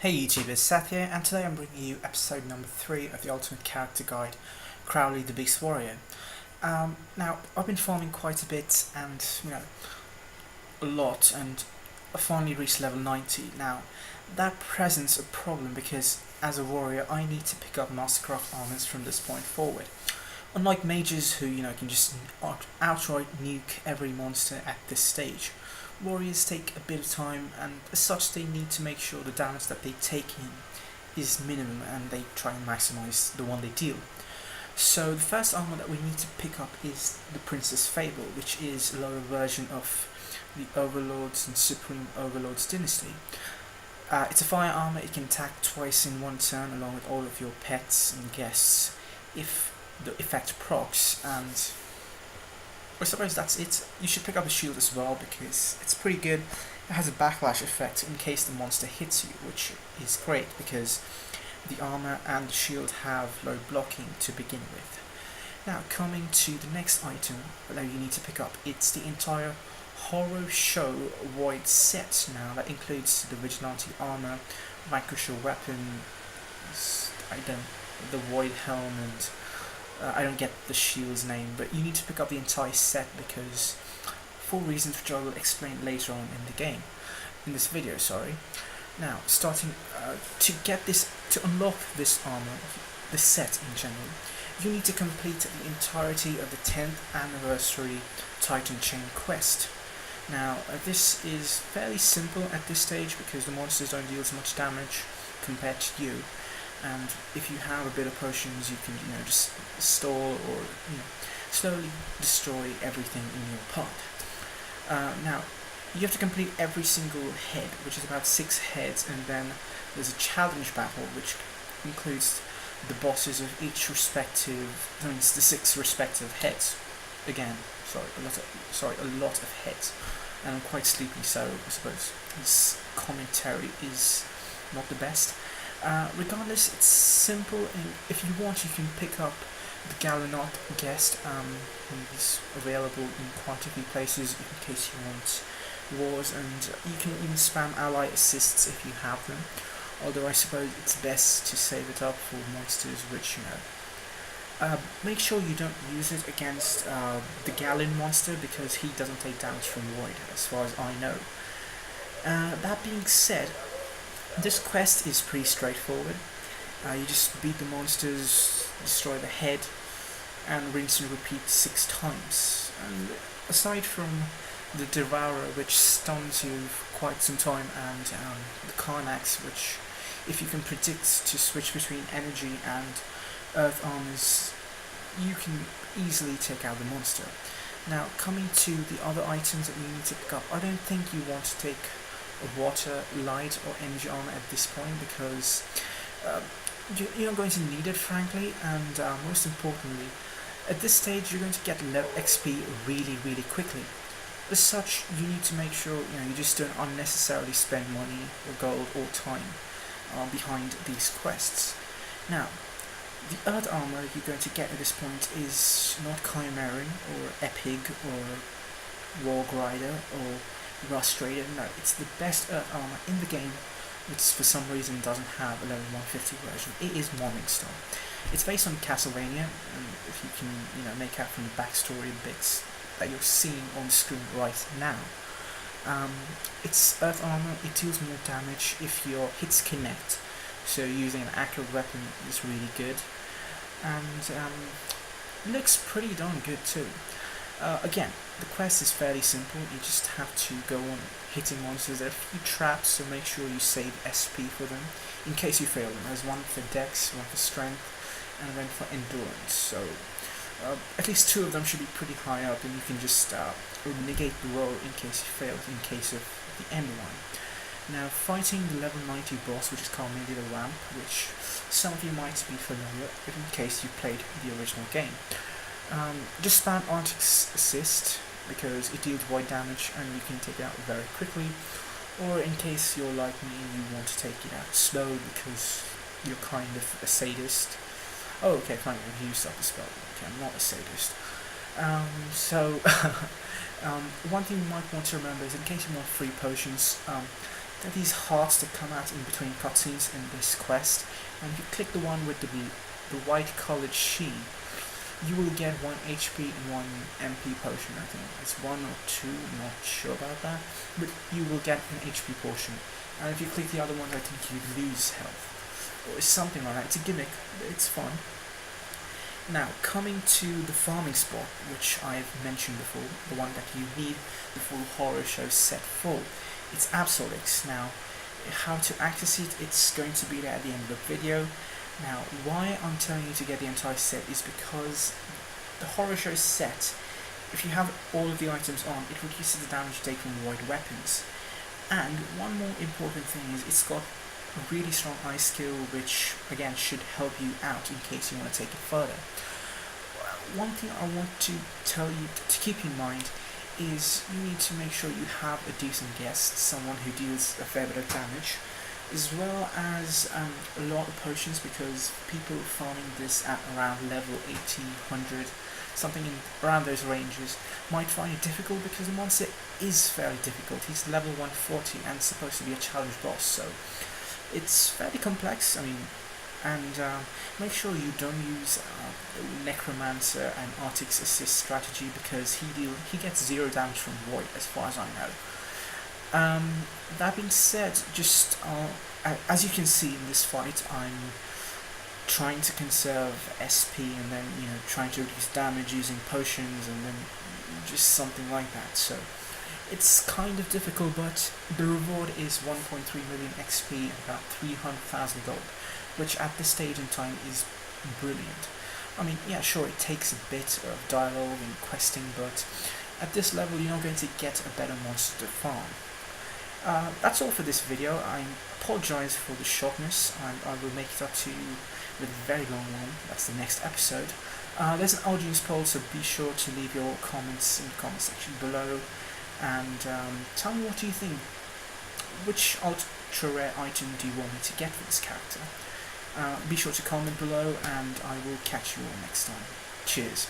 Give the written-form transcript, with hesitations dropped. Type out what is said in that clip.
Hey YouTubers, Seth here, and today I'm bringing you episode number 3 of the Ultimate Character Guide, Crowley the Beast Warrior. Now, I've been farming quite a bit, and, a lot, and I finally reached level 90. Now, that presents a problem because, as a warrior, I need to pick up Mastercraft armors from this point forward. Unlike mages who, can just outright nuke every monster at this stage, warriors take a bit of time, and as such they need to make sure the damage that they take in is minimum and they try and maximize the one they deal. So the first armor that we need to pick up is the Princess Fable, which is a lower version of the Overlords and Supreme Overlords dynasty. It's a fire armor. It can attack twice in one turn along with all of your pets and guests if the effect procs, and I suppose that's it. You should pick up a shield as well because it's pretty good. It has a backlash effect in case the monster hits you, which is great because the armor and the shield have low blocking to begin with. Now, coming to the next item that you need to pick up, it's the entire Horror Show Void set. Now, that includes the Vigilante Armor, Vanquisher Weapon, the Void Helm, and I don't get the shield's name, but you need to pick up the entire set because, for reasons which I will explain later on in the game, in this video, sorry. Now, starting to unlock this armor, the set in general, you need to complete the entirety of the 10th anniversary Titan Chain quest. Now, this is fairly simple at this stage because the monsters don't deal as much damage compared to you. And if you have a bit of potions, you can, just stall or, slowly destroy everything in your path. Now, you have to complete every single head, which is about 6 heads, and then there's a challenge battle, which includes the bosses of each respective, the 6 respective heads. Again, a lot of heads. And I'm quite sleepy, so I suppose this commentary is not the best. Regardless, it's simple, and if you want, you can pick up the Gallinot guest. He's available in quite a few places in case you want wars, and you can even spam ally assists if you have them. Although I suppose it's best to save it up for monsters which, make sure you don't use it against the Gallin monster because he doesn't take damage from Void, as far as I know. That being said, this quest is pretty straightforward. You just beat the monsters, destroy the head, and rinse and repeat 6 times. And aside from the Devourer, which stuns you for quite some time, and the Carnax, which, if you can predict to switch between energy and earth armors, you can easily take out the monster. Now, coming to the other items that you need to pick up, I don't think you want to take a water, light, or energy armor at this point because you're not going to need it, frankly, and most importantly, at this stage you're going to get XP really quickly. As such, you need to make sure you just don't unnecessarily spend money or gold or time behind these quests. Now, the Earth armor you're going to get at this point is not Chimeran or Epig or Warg Rider or Rustrader. No, it's the best Earth armor in the game, which for some reason doesn't have a level 150 version. It is Morningstar. It's based on Castlevania, and if you can, make out from the backstory bits that you're seeing on the screen right now. It's Earth armor. It deals more damage if your hits connect, so using an accurate weapon is really good, and looks pretty darn good too. Again, the quest is fairly simple. You just have to go on hitting monsters. There are a few traps, so make sure you save SP for them in case you fail them. There's one for Dex, one for Strength, and then for Endurance. So at least 2 of them should be pretty high up, and you can just negate the roll in case you failed, in case of the end one. Now, fighting the level 90 boss, which is called maybe the Ramp, which some of you might be familiar with in case you played the original game. Just spam Arctic's Assist because it deals void damage and you can take it out very quickly, or in case you're like me and you want to take it out slow because you're kind of a sadist. Oh, okay, fine, I've used up the spell. Okay, I'm not a sadist. One thing you might want to remember is in case you want free potions, there are these hearts that come out in between cutscenes in this quest, and if you click the one with the white coloured sheen, you will get 1 HP and 1 MP potion. I think it's 1 or 2, I'm not sure about that, but you will get an HP portion. And if you click the other one, I think you lose health, or something like that. It's a gimmick, but it's fun. Now, coming to the farming spot, which I've mentioned before, the one that you need the full horror show set for, it's Absolix. Now, how to access it, it's going to be there at the end of the video. Now, why I'm telling you to get the entire set is because the horror show set, if you have all of the items on, it reduces the damage you take from void weapons. And one more important thing is it's got a really strong ice skill, which again should help you out in case you want to take it further. One thing I want to tell you to keep in mind is you need to make sure you have a decent guest, someone who deals a fair bit of damage, as well as a lot of potions, because people farming this at around level 1800, something in around those ranges, might find it difficult because the monster is fairly difficult. He's level 140 and supposed to be a challenge boss, so it's fairly complex. I mean, and make sure you don't use Necromancer and Arctic's assist strategy, because he gets 0 damage from Void as far as I know. That being said, just as you can see in this fight, I'm trying to conserve SP and then trying to reduce damage using potions and then just something like that. So it's kind of difficult, but the reward is 1.3 million XP and about 300,000 gold, which at this stage in time is brilliant. I mean, yeah, sure, it takes a bit of dialogue and questing, but at this level you're not going to get a better monster to farm. That's all for this video. I apologize for the shortness, and I will make it up to you with a very long one. That's the next episode. There's an audience poll, so be sure to leave your comments in the comment section below, and tell me what you think. Which ultra rare item do you want me to get for this character? Be sure to comment below, and I will catch you all next time. Cheers.